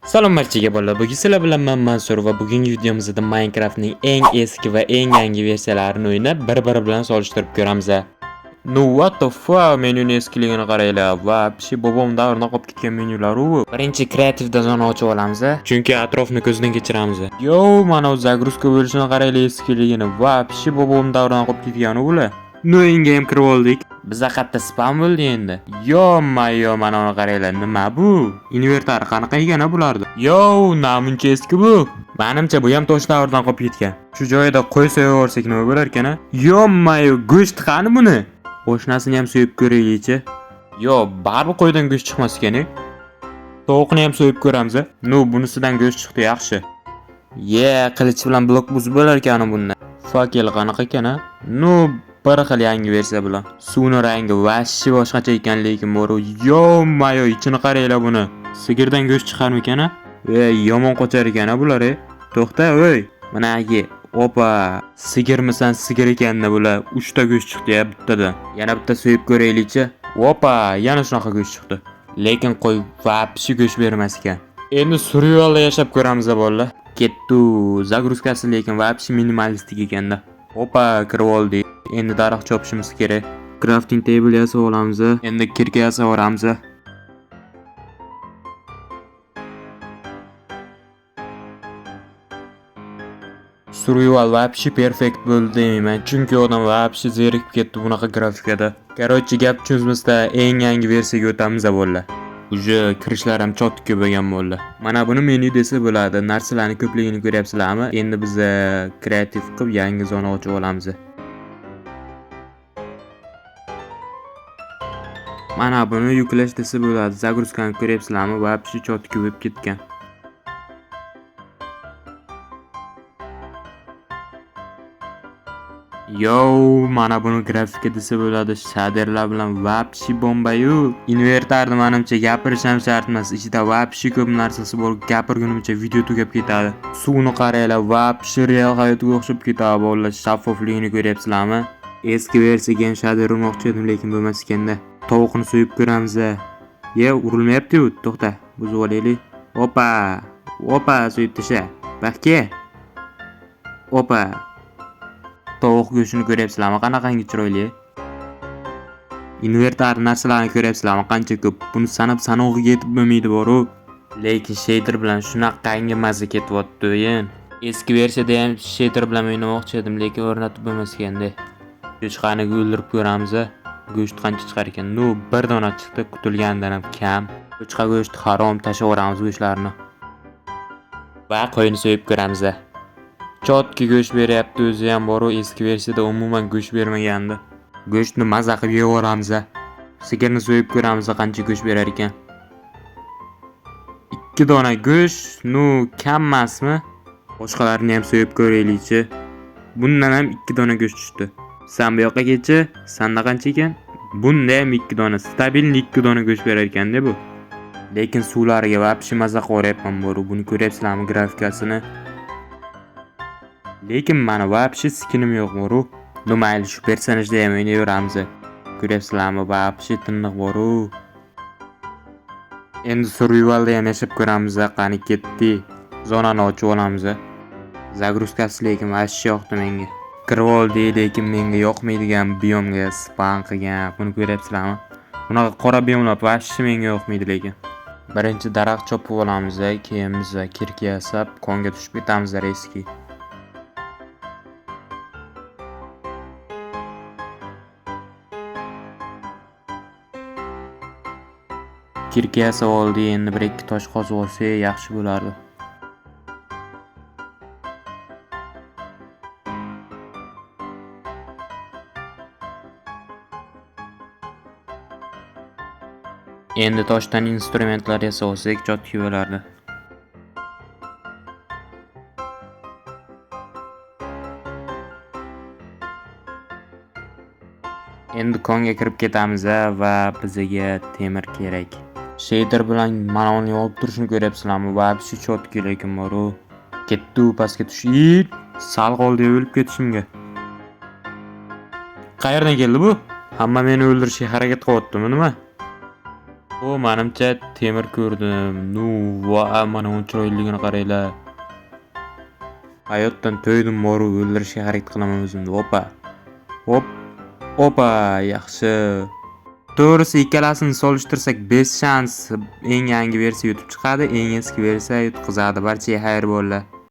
Salom barchaga bolalar, bugun sizlar bilan men Mansur va bugungi videomizda Minecraftning eng eski va eng yangi versiyalarini o'ynab, bir-biri bilan solishtirib ko'ramiz. No what the fuck, menyuning eskiligini qaranglar. Va pishi bobom davrida qolib ketgan menyular u. Birinchi kreativda zona ochib olamiz, chunki atrofni ko'zdan kechiramiz. Yo, mana o zagruzka bo'lishini qaranglar eskiligini. Va pishi bobom davrida qolib ketgan ular. No inga ham kirib oldik. Bizda qayerda spam bo'ldi endi. Yo, mana uni qaranglar, nima bu? Invertor qanaqa ekan bulardi? Yo, namuncha eski bu. Menimcha bu ham tosh davridan qolib ketgan. Shu joyida qo'y so'yaversak nima bo'lar ekan? Yo, go'sht qani buni? Qo'shnasini ham so'yib ko'raylikchi. Yo, baribir qo'ydan go'sht chiqmas ekan. Tovuqni ham so'yib ko'ramiz. No, bunisidan go'sht chiqdi yaxshi. Qilich bilan blok buzib bo'lar ekan bundan. Fakel qanaqa ekan? No, bir xil yangi versiya bilan. Suvning rangi vashshi boshqacha ekan, lekin bor. Yo, ichini qaranglar buni. Sigirdan go'sht chiqarmikan? Yomon qochar ekan bular. To'xta, o'y. Mana agi. Opa, sigirmisan, sigir ekanda bular. 3 ta go'sht chiqdi ya bittadan. Yana bitta so'yib ko'raylikchi. Opa, yana shunaqa go'sht chiqdi. Lekin qo'y vapshi go'sht bermas ekan. Endi survivalda yashab ko'ramiz bolalar. Ketdi. Zagruzkasi lekin vapshi minimalistik ekanda. Opa, kirib oldik. Endi daraxt chopishimiz kerak. Crafting table yasab olamiz. Endi kirka yasab olamiz. Survival vapshi perfect bo'ldi deyman, chunki odam vapshi zerikib ketdi bunaqa grafikada. Короче, gap cho'zmasda eng yangi versiyaga o'tamiz bolalar. Uje kirishlar ham chotga bo'lgan bolalar. Mana buni menyu desa bo'ladi. Narsalarning ko'pligini ko'ryapsizlarmi? Endi biz kreativ qilib yangi zona ochib olamiz. Mana buni yuklash desa bo'ladi. Zagruzkani ko'ryapsizlarmi? Vapshi chotga bo'lib ketgan. Yo, mana buni grafika desa bo'ladi. Shaderlar bilan vapshi bomba-yu. Invertorni menimcha gapirish ham shart emas. Ichida vapshi ko'p narsasi bor. Gapirgunimcha video tugab ketadi. Suvni qaranglar, vapshi real hayotga o'xshab ketadi bolalar. Shaffofligini ko'ryapsizlarmi? Eski versiyaga ham shader urmoqchi edim, lekin bo'lmas ekanda. Tovuqni so'yib ko'ramiz. Urilmayapti-yu. To'xta, buzib olaylik. Opa, so'yib tasha. Baxtga. Opa. Tovuq go'shtini ko'ryapsizlarmi? Qanaqangi chiroyli. Invertor narsalarni ko'ryapsizlarmi? Qancha ko'p. Buni sanab sanog'iga yetib bo'lmaydi bor-ku. Lekin shader bilan shunaqangi mazza ketyapti. Eski versiyada ham shader bilan o'ynamoqchi edim, lekin o'rnatib bo'lmas ekanda. Cho'chqani o'ldirib ko'ramiz. Go'sht qancha chiqar ekan? No, bir dona chiqdi, kutilgandan ham kam. Cho'chqa go'sht harom, tashaveramiz go'shtlarni. Va qo'yni so'yib ko'ramiz. Chotga go'sht beryapti o'zi ham bor-ku, eski versiyada umuman go'sht bermagandi. Go'shtni maza qilib yevoramiz. Sigirni so'yib ko'ramiz qancha go'sht berar ekan. 2 dona go'sht, no, kam emasmi? Boshqalarini ham so'yib ko'raylikchi. Bundan ham 2 dona go'sht tushdi. Sen bu yoqqa ketchi, sanda qancha ekan? Bunda ham 2 dona, stabil 2 dona go'sht berar ekan-da bu. Lekin suvlariga vapshi maza qo'ryapman bor-ku, buni ko'ryapsizlarmi grafikasini? Lekin mana vapshi skinim yo'q bor-ku. Mayli, shu personajda ham o'ynayveramiz. Ko'ryapsizlarmi, vapshi tiniq bor-ku. Endi survivalda ham yashab ko'ramiz. Qani ketdi. Zonani ochib olamiz. Zagruzkasi lekin vashshi yoqdi menga. Kirib oldi, lekin menga yoqmaydigan biomga spam qilgan. Buni ko'ryapsizlarmi? Bunaqa qora biomlar vashshi menga yoqmaydi lekin. Birinchi daraxt chopib olamiz, keyin biz kirka yasab, konga tushib ketamiz reski. Kirka yasab oldi, endi 1-2 tosh qozib olsa yaxshi bo'lardi. Endi toshdan instrumentlar yasab olsak chotki bo'lardi. Endi konga kirib ketamiz va bizga temir kerak. Shader bilan mana uni olib turishni ko'ryapsizlarmi? Va shu chotki lekin bor-ku. Ketdi, pastga tushib, sal qoldi o'lib ketishimga. Qayerdan keldi bu? Hamma meni o'ldirishga harakat qilyaptimi nima? O, menimcha temir ko'rdim. Nu, va mana uni chiroyliligini qaranglar. Hayotdan to'ydim, moru o'ldirishga harakat qilaman o'zimni. Opa. Hop, opa, yaxshi. To'g'risi ikkalasini solishtirsak 5 shans eng yangi versiya yutib chiqadi, eng eski versiya yutqizadi. Barchaga xayr bo'ldi.